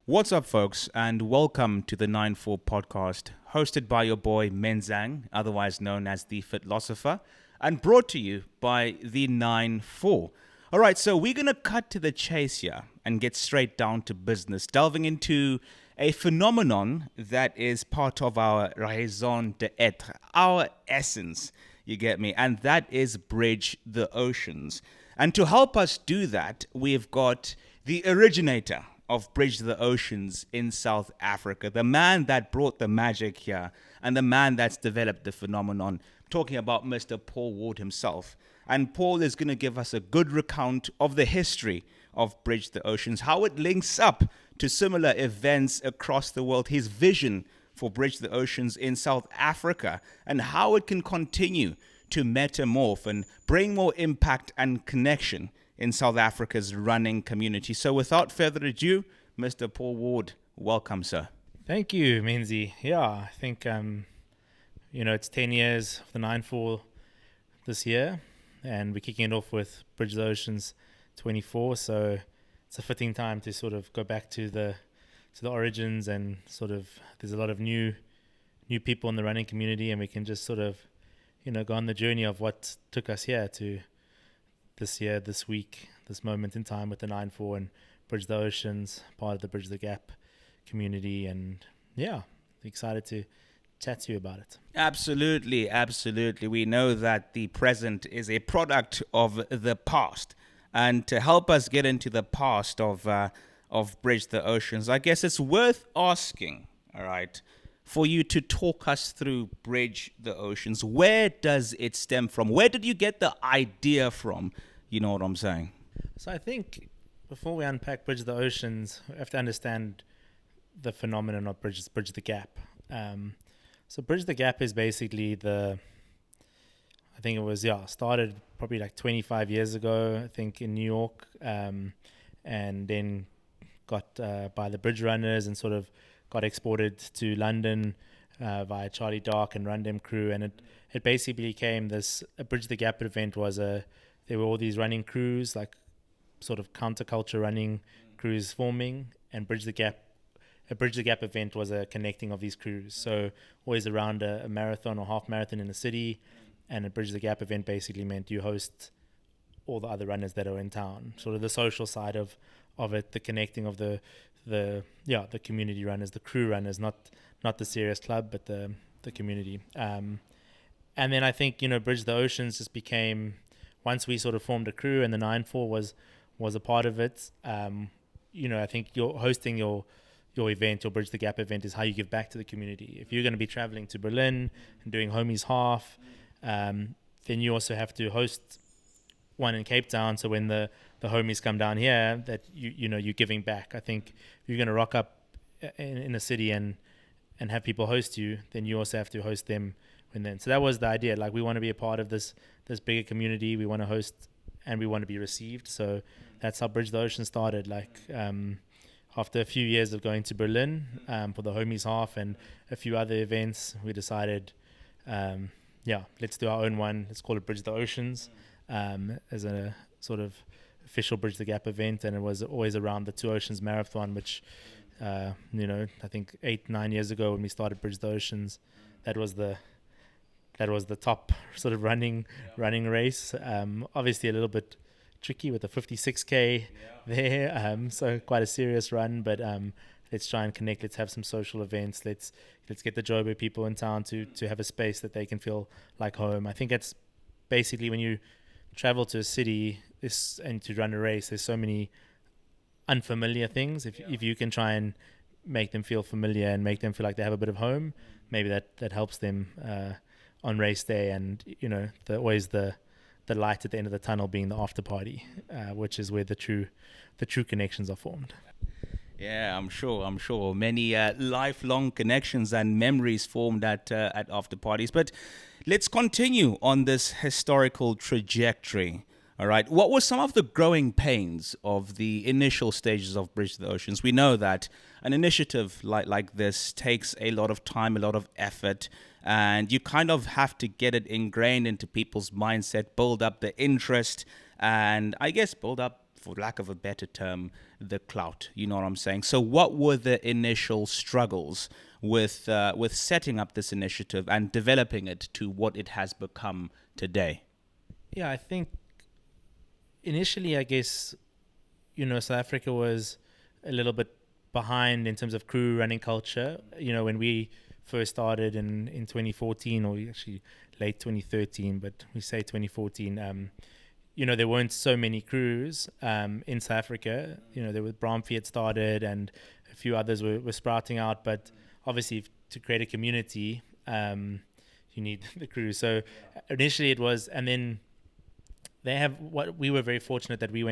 What's up, folks, and welcome to the 9-4 podcast, hosted by your boy Menzi, otherwise known as the Fitlosopher, and brought to you by the 9-4. All right, so we're going to cut to the chase here and get straight down to business, delving into a phenomenon that is part of our raison d'etre, our essence, you get me, and that is Bridge the Oceans. And to help us do that, we've got the originator of Bridge the Oceans in South Africa, the man that brought the magic here, and the man that's developed the phenomenon. I'm talking about Mr. Paul Ward himself. And Paul is going to give us a good recount of the history of Bridge the Oceans, how it links up to similar events across the world, his vision for Bridge the Oceans in South Africa, and how it can continue to metamorph and bring more impact and connection in South Africa's running community. So without further ado, Mr. Paul Ward, welcome, sir. Thank you, Menzi. Yeah, I think, it's 10 years of the 9-4 this year, and we're kicking it off with Bridge the Oceans 24, so it's a fitting time to sort of go back to the origins, and sort of there's a lot of new people in the running community, and we can just sort of, go on the journey of what took us here to this year, this week, this moment in time with the 9-4 and Bridge the Oceans, part of the Bridge the Gap community. And yeah, excited to chat to you about it. Absolutely, absolutely. We know that the present is a product of the past. And to help us get into the past of Bridge the Oceans, I guess it's worth asking, all right, for you to talk us through Bridge the Oceans. Where does it stem from? Where did you get the idea from? You know what I'm saying? So I think before we unpack Bridge the Oceans, we have to understand the phenomenon of Bridge the Gap. So Bridge the Gap is basically started probably like 25 years ago, I think, in New York, and then got by the bridge runners and sort of got exported to London via Charlie Dark and Run Dem crew, and it basically became a Bridge the Gap event. There were all these running crews, like sort of counterculture running crews forming, and a Bridge the Gap event was a connecting of these crews. So always around a marathon or half marathon in the city, and a Bridge the Gap event basically meant you host all the other runners that are in town. Sort of the social side of it, the connecting of the community runners, the crew runners, not the serious club, but the community. And then I think, Bridge the Oceans just became, once we sort of formed a crew and the 9-4 was a part of it, I think you're hosting your event, your Bridge the Gap event, is how you give back to the community. If you're going to be traveling to Berlin and doing Homies Half, then you also have to host one in Cape Town, so when the homies come down here, that you're giving back. I think if you're going to rock up in a city and have people host you, then you also have to host them so that was the idea. Like, we want to be a part of this bigger community. We want to host and we want to be received. So that's how Bridge the Ocean started. Like, after a few years of going to Berlin for the Homies Half and a few other events, we decided, let's do our own one. Let's call it Bridge the Oceans as a sort of official Bridge the Gap event. And it was always around the Two Oceans Marathon, which, I think 8-9 years ago when we started Bridge the Oceans, that was the top sort of running race. Obviously a little bit tricky with the 56K there, so quite a serious run, but let's try and connect. Let's have some social events. Let's get the Joburg people in town to have a space that they can feel like home. I think that's basically, when you travel to a city and to run a race, there's so many unfamiliar things. If you can try and make them feel familiar and make them feel like they have a bit of home, maybe that helps them on race day. And always the light at the end of the tunnel being the after party, which is where the true connections are formed. Yeah, I'm sure. Many lifelong connections and memories formed at after parties. But let's continue on this historical trajectory. All right. What were some of the growing pains of the initial stages of Bridge the Oceans? We know that an initiative like this takes a lot of time, a lot of effort, and you kind of have to get it ingrained into people's mindset, build up the interest, and I guess build up, for lack of a better term, the clout. You know what I'm saying? So, what were the initial struggles with setting up this initiative and developing it to what it has become today? Yeah, I think initially, I guess, South Africa was a little bit behind in terms of crew running culture. When we first started in 2014, or actually late 2013, but we say 2014, there weren't so many crews in South Africa. There was Bromfie had started and a few others were sprouting out, but obviously to create a community, you need the crew. So initially it was, and then we were very fortunate that we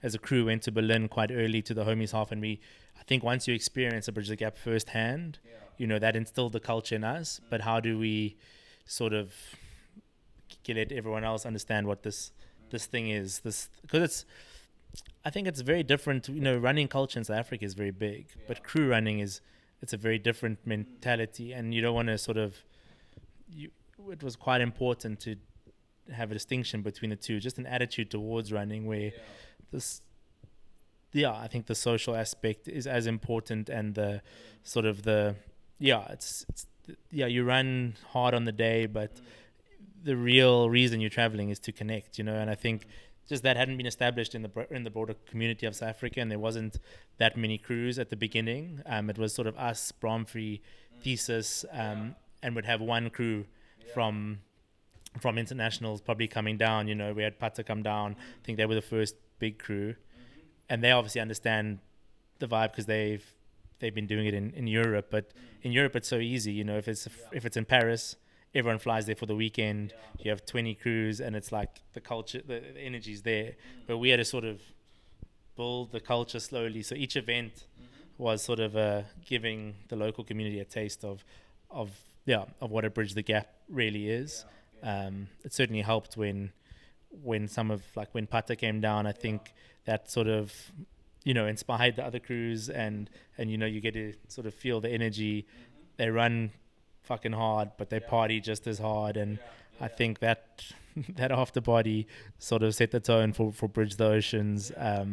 as a crew, went to Berlin quite early to the Homies Half, and I think once you experience a Bridge the Gap firsthand, that instilled the culture in us. But how do we sort of let everyone else understand what this thing is? Because I think it's very different. Running culture in South Africa is very big, but crew running it's a very different mentality, and you don't want to sort of. It was quite important to have a distinction between the two, just an attitude towards running where I think the social aspect is as important, and the sort of you run hard on the day, but the real reason you're traveling is to connect, and I think just that hadn't been established in the broader community of South Africa, and there wasn't that many crews at the beginning. It was sort of us, Bromfree, Thesis, and would have one crew from internationals probably coming down. We had Pata come down. I think they were the first big crew, and they obviously understand the vibe because they've been doing it in Europe. But in Europe it's so easy. If it's in Paris, everyone flies there for the weekend. You have 20 crews, and it's like the culture, the energy's there. But we had to sort of build the culture slowly. So each event was sort of giving the local community a taste of what a Bridge the Gap really is. It certainly helped when when Pata came down. I think that sort of inspired the other crews, and you get to sort of feel the energy. They run fucking hard, but they party just as hard, and I think that that after party sort of set the tone for Bridge the Oceans. I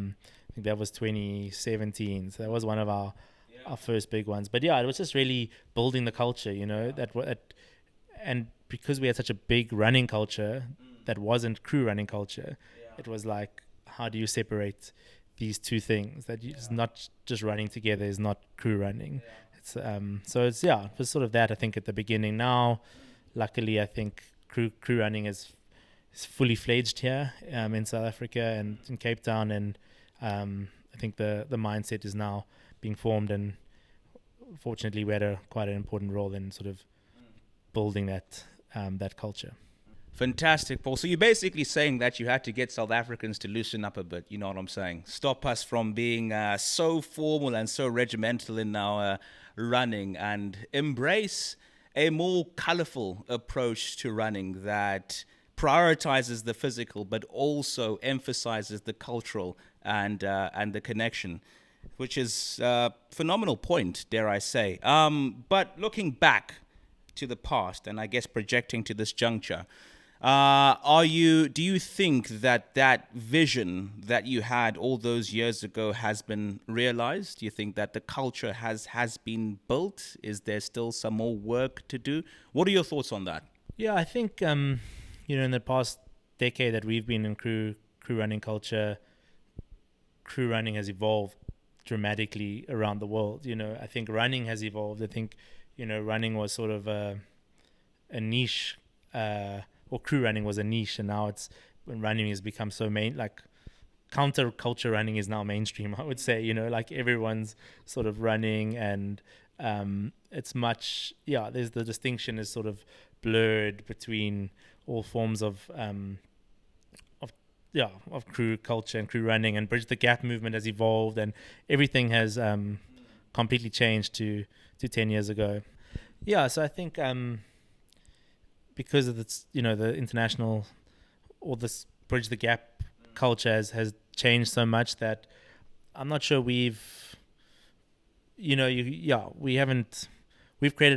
think that was 2017, so that was one of our first big ones. But it was just really building the culture, and because we had such a big running culture that wasn't crew running culture, it was like, how do you separate these two things? That it's not just running together is not crew running. It's it was sort of that, I think, at the beginning. Now, luckily, I think crew running is fully fledged here in South Africa and in Cape Town, and I think the mindset is now being formed, and fortunately we had quite an important role in sort of building that culture. Fantastic, Paul. So you're basically saying that you had to get South Africans to loosen up a bit, you know what I'm saying? Stop us from being so formal and so regimental in our running, and embrace a more colorful approach to running that prioritizes the physical but also emphasizes the cultural and the connection, which is a phenomenal point, dare I say. But looking back to the past, and I guess projecting to this juncture, do you think that vision that you had all those years ago has been realized? Do you think that the culture has been built? Is there still some more work to do? What are your thoughts on that? Yeah, I think in the past decade that we've been in crew running culture, crew running has evolved dramatically around the world. I think running has evolved. I think running was sort of a niche, or crew running was a niche, and now when running has become so counterculture running is now mainstream, I would say. Like everyone's sort of running, and it's much there's the distinction is sort of blurred between all forms of crew culture and crew running, and Bridge the Gap movement has evolved, and everything has completely changed to 10 years ago. So I think because of the international, or this Bridge the Gap culture has changed so much that I'm not sure we've created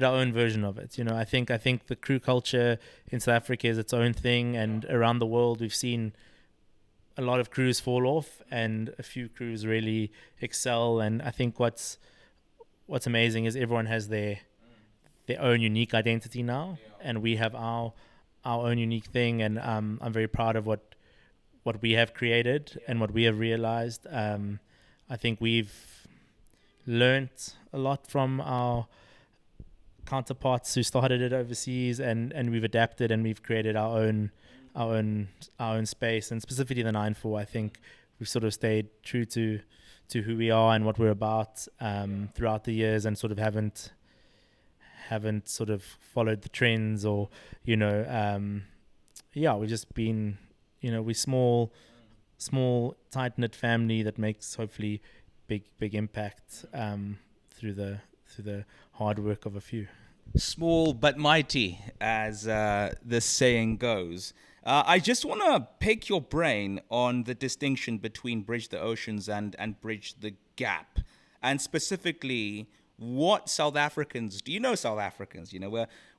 our own version of it. I think the crew culture in South Africa is its own thing, and around the world we've seen a lot of crews fall off and a few crews really excel. And I think what's amazing is everyone has their own unique identity now, and we have our own unique thing. And I'm very proud of what we have created and what we have realized. I think we've learnt a lot from our counterparts who started it overseas, and we've adapted and we've created our own space. And specifically the 9-4, I think we've sort of stayed true to who we are and what we're about throughout the years, and sort of haven't sort of followed the trends, or we've just been, we're small tight-knit family that makes hopefully big impact through the hard work of a few. Small but mighty, as the saying goes. I just want to pick your brain on the distinction between Bridge the Oceans and Bridge the Gap, and specifically what South Africans, do you know South Africans?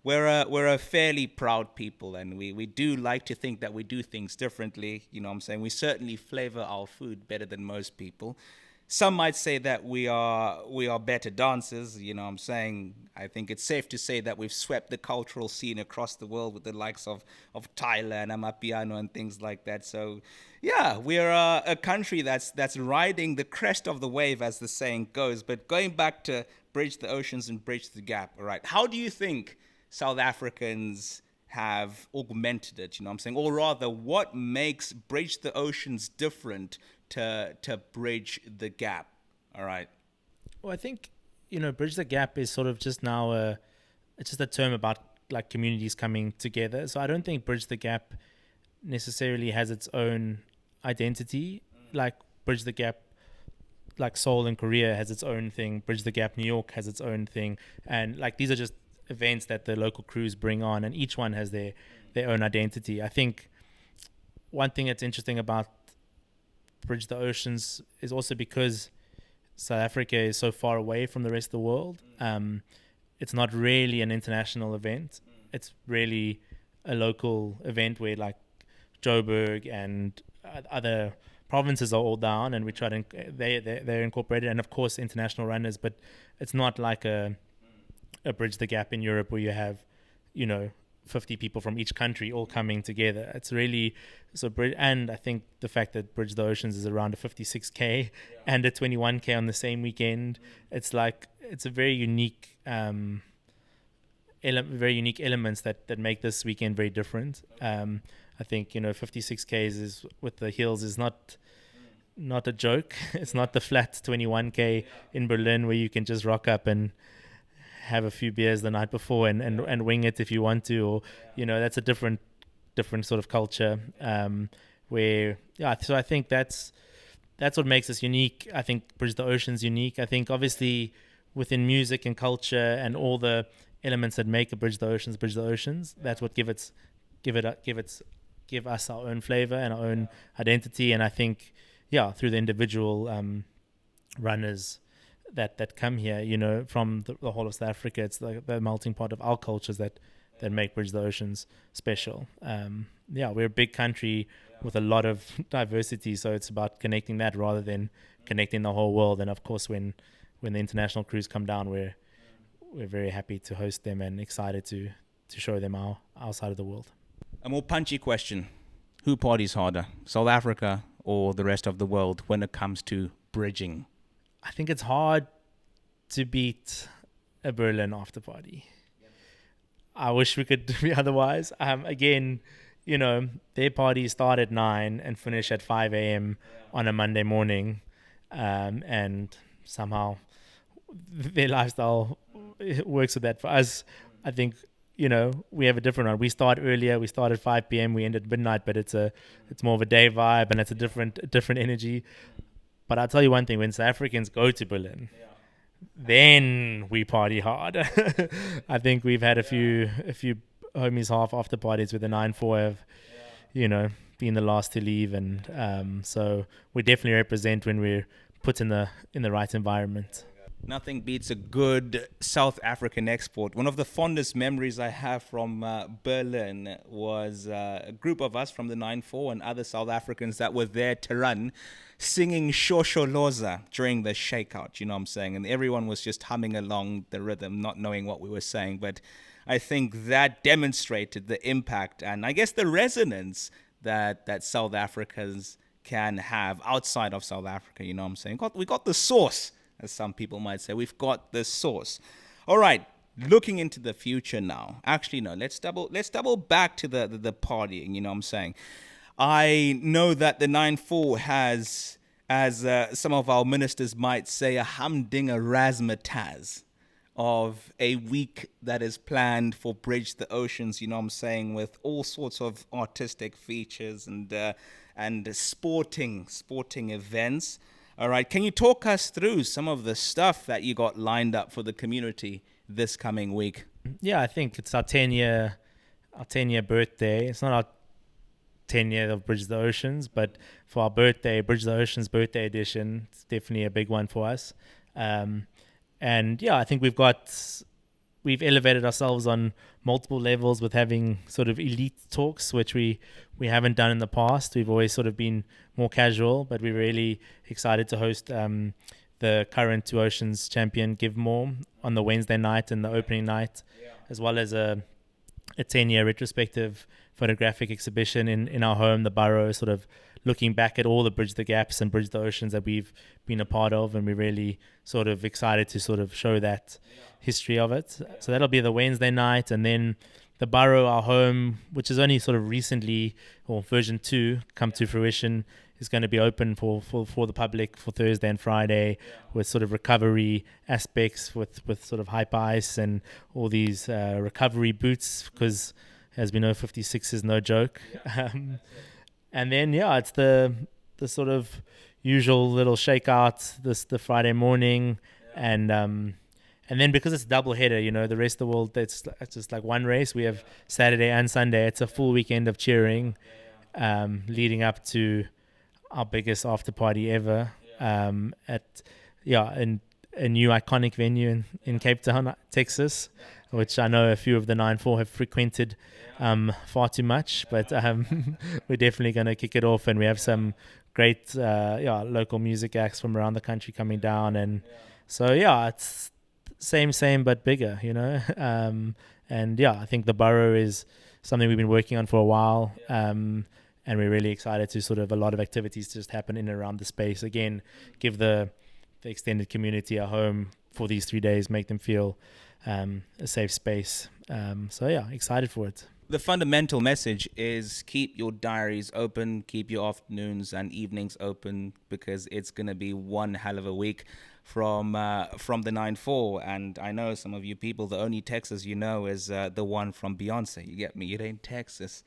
We're a fairly proud people, and we do like to think that we do things differently. I'm saying we certainly flavor our food better than most people. Some might say that we are better dancers. I'm saying I think it's safe to say that we've swept the cultural scene across the world with the likes of Tyler and Amapiano and things like that. So yeah, we're a country that's riding the crest of the wave, as the saying goes. But going back to Bridge the Oceans and Bridge the Gap, all right, how do you think South Africans have augmented it? Or rather, what makes Bridge the Oceans different to Bridge the Gap? All right. Well, I think Bridge the Gap is sort of just now it's just a term about like communities coming together. So I don't think Bridge the Gap necessarily has its own identity. Like Bridge the Gap, like Seoul in Korea has its own thing. Bridge the Gap New York has its own thing, and like these are just events that the local crews bring on, and each one has their own identity. I think one thing that's interesting about Bridge the Oceans is also because South Africa is so far away from the rest of the world. It's not really an international event. It's really a local event where like Joburg and other provinces are all down, and we try to they're incorporated, and of course international runners. But it's not like a Bridge the Gap in Europe where you have 50 people from each country all coming together. It's really and I think the fact that Bridge the Oceans is around a 56k and a 21k on the same weekend, it's a very unique elements that make this weekend very different. I think 56k's is with the hills is not a joke. It's not the flat 21k in Berlin where you can just rock up and have a few beers the night before and wing it if you want to, or that's a different sort of culture so I think that's what makes us unique. I think Bridge the Ocean's unique. I think obviously within music and culture and all the elements that make a Bridge the Oceans, that's what give us our own flavor and our own identity. And I think through the individual runners that come here, from the whole of South Africa, it's the melting pot of our cultures that make Bridge the Oceans special. We're a big country with a lot of diversity, so it's about connecting that rather than connecting the whole world. And of course, when the international crews come down, we're very happy to host them and excited to show them our side of the world. A more punchy question: who parties harder, South Africa or the rest of the world, when it comes to bridging? I think it's hard to beat a Berlin after party. I wish we could be otherwise. Again, their parties start at 9 and finish at 5 a.m. on a Monday morning. And somehow their lifestyle works with that. For us, I think, we have a different one. We start earlier. We start at 5 p.m. We end at midnight, but it's more of a day vibe, and it's a different energy. But I'll tell you one thing: when South Africans go to Berlin, then we party hard. I think we've had a few homies half after parties with the 9-4 have, been the last to leave, and so we definitely represent when we're put in the right environment. Nothing beats a good South African export. One of the fondest memories I have from Berlin was a group of us from the 9-4 and other South Africans that were there to run, singing Shosholoza during the shakeout, you know what I'm saying? And everyone was just humming along the rhythm, not knowing what we were saying. But I think that demonstrated the impact and I guess the resonance that South Africans can have outside of South Africa, you know what I'm saying? We got the sauce, as some people might say. We've got the sauce. All right, looking into the future now. Actually, no, let's double back to the partying, you know what I'm saying? I know that the 9-4 has, as some of our ministers might say, a humdinger razzmatazz of a week that is planned for Bridge the Oceans, you know what I'm saying, with all sorts of artistic features and sporting events. All right, can you talk us through some of the stuff that you got lined up for the community this coming week? Yeah, I think it's our 10-year birthday. It's not our 10 year of Bridge the Oceans, but for our birthday, Bridge the Oceans birthday edition, it's definitely a big one for us. And yeah, I think we've elevated ourselves on multiple levels with having sort of elite talks, which we haven't done in the past. We've always sort of been more casual, but we're really excited to host the current Two Oceans champion, Give More, on the Wednesday night and the opening night, as well as a 10-year retrospective photographic exhibition in our home, the Burrow, sort of looking back at all the Bridge the Gaps and Bridge the Oceans that we've been a part of, and we're really sort of excited to sort of show that history of it. So that'll be the Wednesday night, and then the Burrow, our home, which is only sort of recently, or version 2, come to fruition, is going to be open for the public for Thursday and Friday, with sort of recovery aspects, with sort of hype ice and all these recovery boots, because as we know, 56 is no joke. And then it's the sort of usual little shakeout the Friday morning, and then because it's a double header, you know, the rest of the world, it's just like one race. We have Saturday and Sunday. It's a full weekend of cheering, leading up to our biggest after party ever, at in a new iconic venue in Cape Town, Texas, which I know a few of the 9-4 have frequented far too much, but we're definitely going to kick it off, and we have some great local music acts from around the country coming down, and so it's same but bigger, you know. And I think the Burrow is something we've been working on for a while, and we're really excited to sort of a lot of activities just happen in and around the space. Again, give the extended community a home for these 3 days, make them feel a safe space. Excited for it. The fundamental message is keep your diaries open, keep your afternoons and evenings open, because it's going to be one hell of a week from the 9-4. And I know some of you people, the only Texas you know is the one from Beyonce. You get me? It ain't Texas.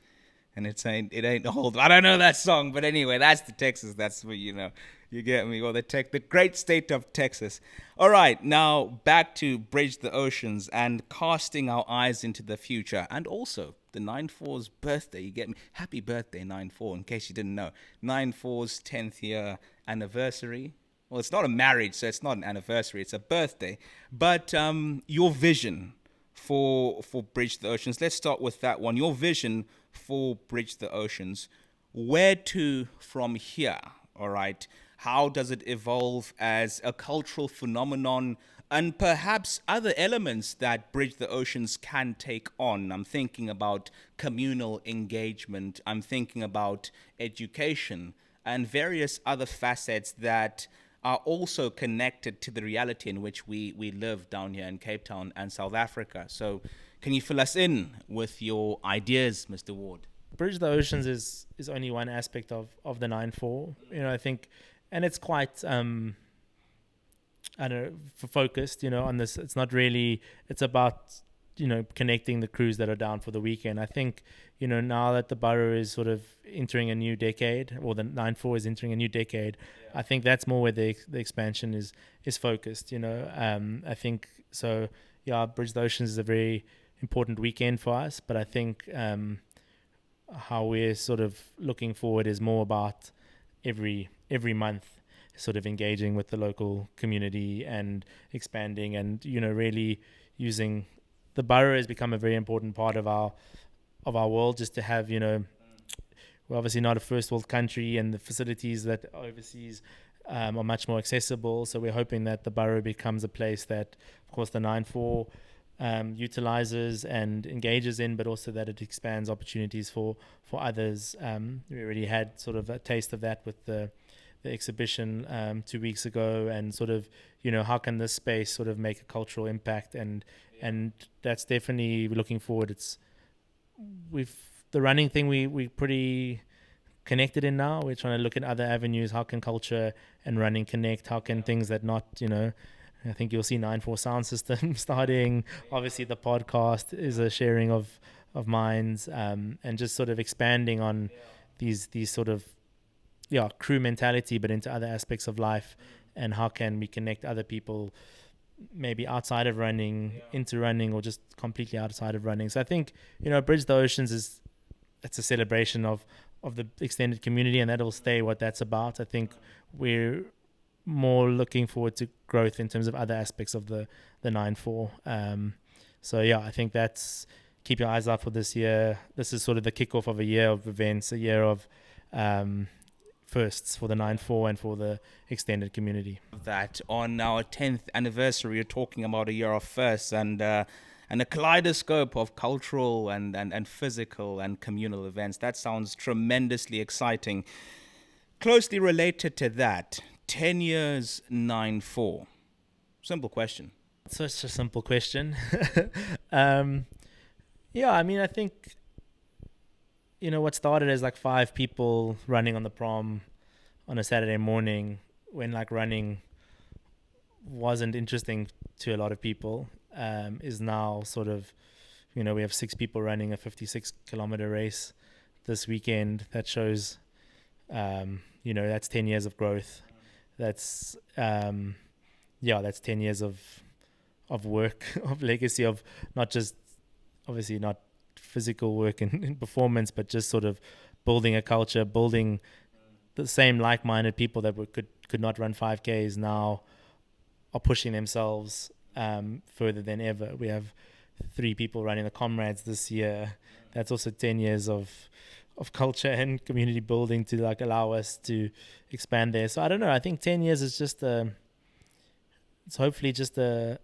And it ain't old. I don't know that song, but anyway, that's the Texas. That's what you know. You get me? Or the great state of Texas. All right, now back to Bridge the Oceans and casting our eyes into the future, and also the 9-4's birthday. You get me? Happy birthday, 9-4, in case you didn't know. 9-4's 10th year anniversary. Well, it's not a marriage, so it's not an anniversary. It's a birthday. But your vision for Bridge the Oceans. Let's start with that one. Your vision for Bridge the Oceans. Where to from here? All right. How does it evolve as a cultural phenomenon, and perhaps other elements that Bridge the Oceans can take on? I'm thinking about communal engagement. I'm thinking about education and various other facets that are also connected to the reality in which we live down here in Cape Town and South Africa. So can you fill us in with your ideas, Mr. Ward? Bridge the Oceans is only one aspect of the 9-4. You know, I think, and it's quite focused, you know, on this. It's not really, it's about, you know, connecting the crews that are down for the weekend. I think, you know, now that the Burrow is sort of entering a new decade, or the 9-4 is entering a new decade, I think that's more where the expansion is focused, you know. I think so. Bridge the Oceans is a very important weekend for us, but I think how we're sort of looking forward is more about every month sort of engaging with the local community and expanding, and really using the Burrow has become a very important part of our world, just to have, we're obviously not a first world country, and the facilities that are overseas are much more accessible. So we're hoping that the Burrow becomes a place that, of course, the 9-4 utilizes and engages in, but also that it expands opportunities for others. We already had sort of a taste of that with the exhibition 2 weeks ago, and sort of, how can this space sort of make a cultural impact, and that's definitely, we're looking forward. The running thing we pretty connected in now. We're trying to look at other avenues. How can culture and running connect? How can things that not, I think you'll see 9-4 sound system starting. Obviously, the podcast is a sharing of minds, and just sort of expanding on these sort of crew mentality, but into other aspects of life, and how can we connect other people, maybe outside of running, into running, or just completely outside of running. So I think, Bridge the Oceans it's a celebration of the extended community, and that'll stay what that's about. I think we're more looking forward to growth in terms of other aspects of the 9-4. So I think that's, keep your eyes out for this year. This is sort of the kickoff of a year of events, a year of firsts for the 9-4 and for the extended community. That on our 10th anniversary, we're talking about a year of firsts, and a kaleidoscope of cultural and physical and communal events. That sounds tremendously exciting. Closely related to that, 10 years, 9-4. Simple question. Such a simple question. I mean, I think, what started as like 5 people running on the prom on a Saturday morning, when like running wasn't interesting to a lot of people, is now sort of, we have 6 people running a 56-kilometer race this weekend. That shows, that's 10 years of growth. That's, that's 10 years of work, of legacy, of not just, obviously not physical work in performance, but just sort of building a culture, building the same like-minded people that could not run 5Ks now are pushing themselves further than ever. We have 3 people running the Comrades this year. That's also 10 years of culture and community building to like allow us to expand there. So I don't know. I think 10 years is just it's hopefully just a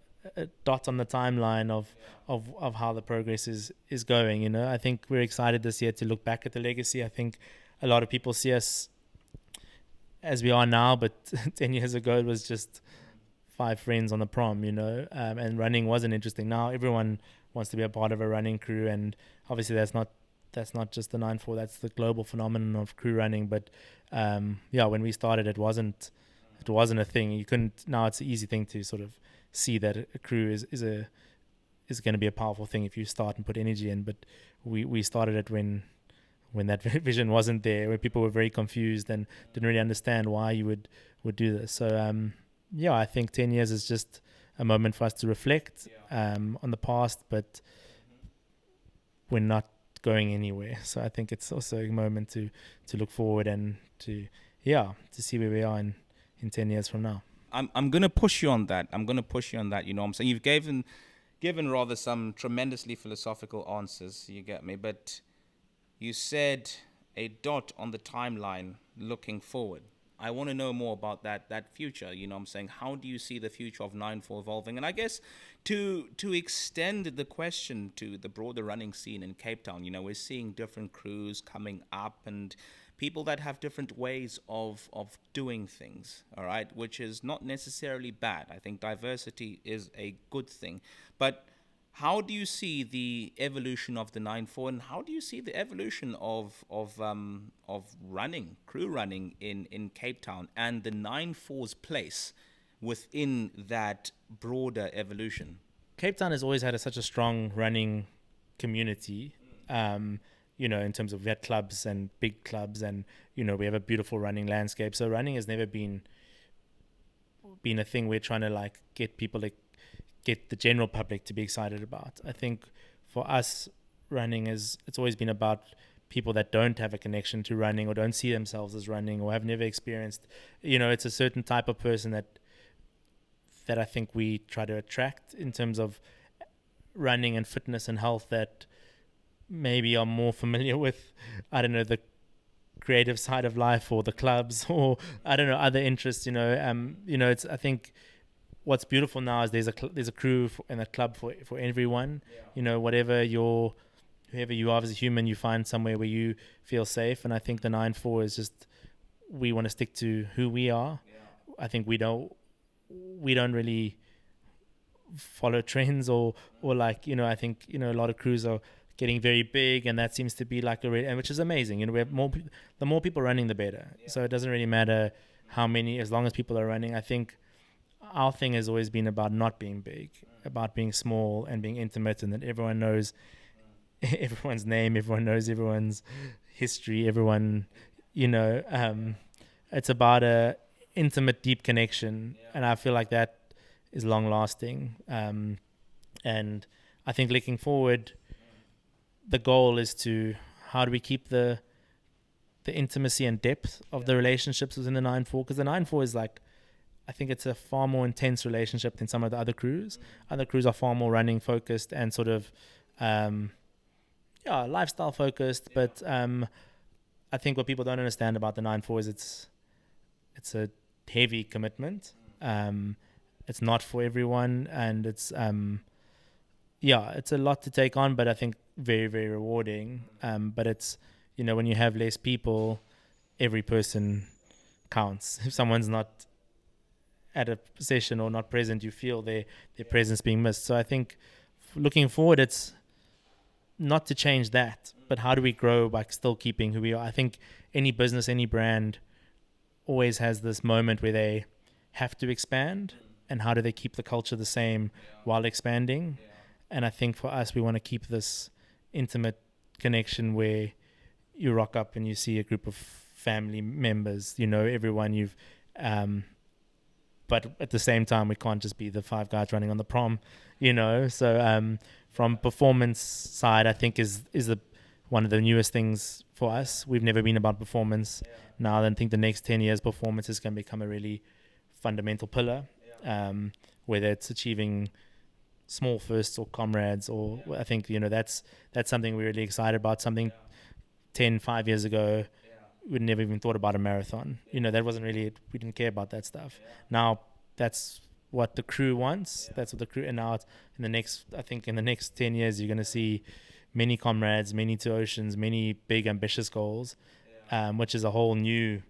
dot on the timeline of how the progress is going. I think we're excited this year to look back at the legacy. I think a lot of people see us as we are now, but 10 years ago it was just 5 friends on the prom, and running wasn't interesting. Now everyone wants to be a part of a running crew, and obviously that's not just the 9-4, that's the global phenomenon of crew running. But when we started, it wasn't a thing. You couldn't. Now it's an easy thing to sort of see that a crew is going to be a powerful thing if you start and put energy in. But we started it when that vision wasn't there, where people were very confused and didn't really understand why you would do this. So I think 10 years is just a moment for us to reflect on the past, but we're not going anywhere. So I think it's also a moment to look forward and to see where we are in 10 years from now. I'm going to push you on that. I'm saying? You've given rather some tremendously philosophical answers, you get me, but you said a dot on the timeline looking forward. I want to know more about that future. How do you see the future of 9-4 evolving? And I guess to extend the question to the broader running scene in Cape Town, we're seeing different crews coming up and people that have different ways of doing things, all right, which is not necessarily bad. I think diversity is a good thing. But how do you see the evolution of the 9-4, and how do you see the evolution of running, crew running in Cape Town, and the 9-4's place within that broader evolution? Cape Town has always had such a strong running community, in terms of we had clubs and big clubs, and we have a beautiful running landscape. So running has never been a thing we're trying to like get people to get the general public to be excited about. I think for us, running it's always been about people that don't have a connection to running or don't see themselves as running or have never experienced, it's a certain type of person that I think we try to attract in terms of running and fitness and health, that maybe are more familiar with, I don't know, the creative side of life or the clubs or I don't know, other interests. It's, I think what's beautiful now is there's a crew and a club for everyone. Whoever you are as a human, you find somewhere where you feel safe. And I think the 9-4 is just, we want to stick to who we are. I think we don't really follow trends or like, I think, a lot of crews are getting very big, and that seems to be like and which is amazing. We have the more people running, the better. So it doesn't really matter how many, as long as people are running. I think our thing has always been about not being big, about being small and being intimate, and that everyone knows everyone's name, everyone knows everyone's history, everyone, it's about a intimate, deep connection. And I feel like that is long lasting. And I think looking forward, the goal is to, how do we keep the intimacy and depth of the relationships within the 9-4? Because the 9-4 is like, I think it's a far more intense relationship than some of the other crews. Other crews are far more running focused and sort of, lifestyle focused. But I think what people don't understand about the 9-4 is it's a heavy commitment. It's not for everyone, and it's it's a lot to take on, but I think very, very rewarding. But it's, when you have less people, every person counts. If someone's not at a session or not present, you feel their presence being missed. So I think looking forward, it's not to change that, but how do we grow by still keeping who we are? I think any business, any brand always has this moment where they have to expand, and how do they keep the culture the same while expanding? And I think for us, we want to keep this intimate connection where you rock up and you see a group of family members, everyone but at the same time, we can't just be the 5 guys running on the prom, So from performance side, I think is one of the newest things for us. We've never been about performance. Now, I think the next 10 years, performance is going to become a really fundamental pillar, whether it's achieving small firsts or comrades, or I think, that's something we're really excited about. Something 5 years ago, we'd never even thought about a marathon. That wasn't really it. We didn't care about that stuff. Now that's what the crew wants. That's what the crew, and now in the next 10 years, you're going to see many comrades, many 2 oceans, many big ambitious goals, which is a whole new,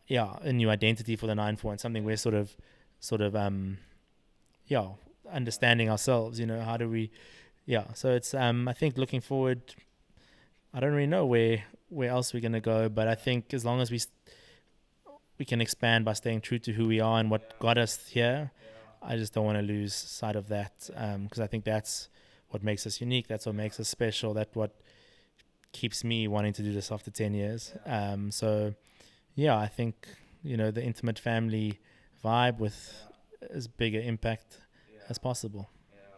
a new identity for the 9-4, and something we're sort of understanding ourselves. How do we, so it's I think looking forward, I don't really know where else we're going to go, but I think as long as we can expand by staying true to who we are and what got us here, I just don't want to lose sight of that, because I think that's what makes us unique, that's what makes us special, that's what keeps me wanting to do this after 10 years. So I think the intimate family vibe with as big an impact as possible.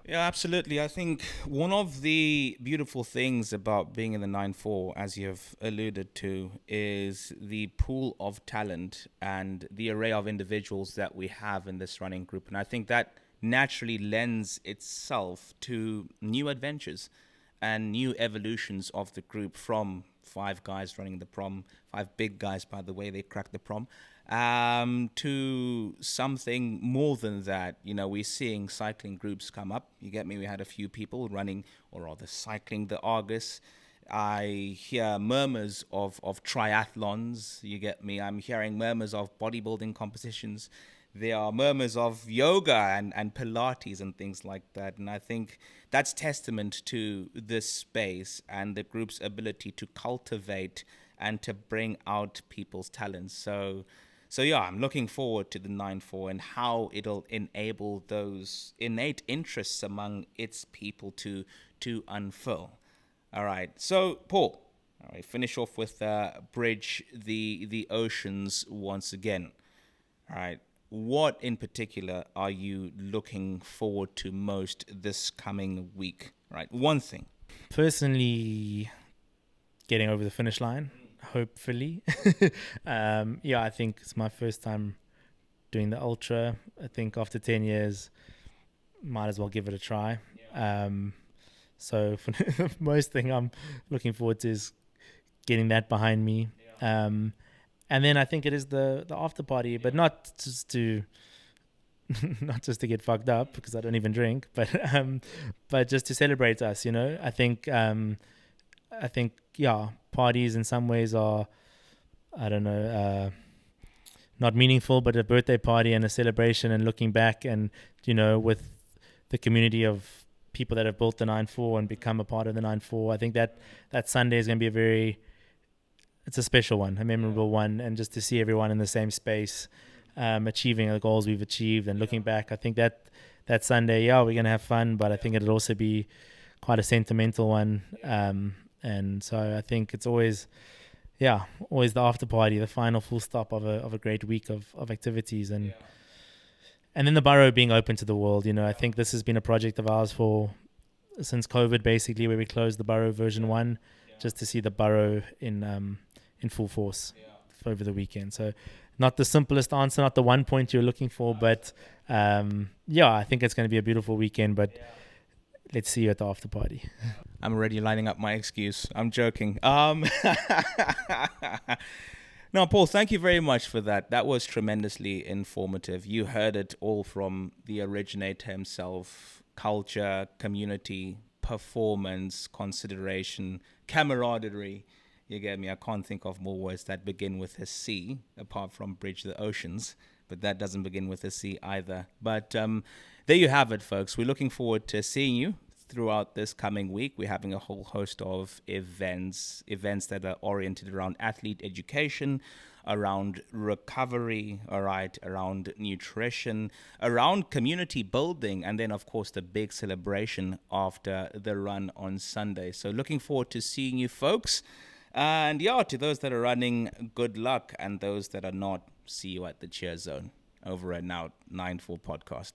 Yeah, absolutely. I think one of the beautiful things about being in the 9-4, as you have alluded to, is the pool of talent and the array of individuals that we have in this running group. And I think that naturally lends itself to new adventures and new evolutions of the group, from 5 guys running the prom, 5 big guys, by the way, they cracked the prom, to something more than that. We're seeing cycling groups come up. You get me? We had a few people running, or rather cycling, the Argus. I hear murmurs of triathlons. You get me? I'm hearing murmurs of bodybuilding competitions. There are murmurs of yoga and Pilates and things like that. And I think that's testament to this space and the group's ability to cultivate and to bring out people's talents. So I'm looking forward to the 9-4 and how it'll enable those innate interests among its people to unfurl. All right. So, Paul, all right, finish off with Bridge the Oceans once again. All right. What in particular are you looking forward to most this coming week? Right. One thing. Personally, getting over the finish line, hopefully. I think it's my first time doing the ultra. I think after 10 years, might as well give it a try. So for the most thing I'm looking forward to is getting that behind me. And then I think it is the after party, but not just to not just to get fucked up, because I don't even drink, but just to celebrate us, I think parties in some ways are, I don't know, not meaningful, but a birthday party and a celebration and looking back and, with the community of people that have built the 9-4 and become a part of the 9-4. I think that Sunday is going to be it's a special one, a memorable one, and just to see everyone in the same space, achieving the goals we've achieved and looking back. I think that Sunday, we're going to have fun, but I think it'll also be quite a sentimental one. And so I think it's always the after party, the final full stop of a great week of activities. And then the Burrow being open to the world. I think this has been a project of ours since COVID, basically, where we closed the Burrow version 1, just to see the Burrow in full force over the weekend. So not the simplest answer, not the one point you're looking for, but I think it's going to be a beautiful weekend, but let's see you at the after party. I'm already lining up my excuse. I'm joking. No, Paul, thank you very much for that. That was tremendously informative. You heard it all from the originator himself: culture, community, performance, consideration, camaraderie. You get me? I can't think of more words that begin with a C, apart from Bridge the Oceans, but that doesn't begin with a C either. But there you have it, folks. We're looking forward to seeing you throughout this coming week. We're having a whole host of events that are oriented around athlete education, around recovery, around nutrition, around community building, and then, of course, the big celebration after the run on Sunday. So looking forward to seeing you, folks. And to those that are running, good luck. And those that are not, see you at the cheer zone. Over and out, 9-4 podcast.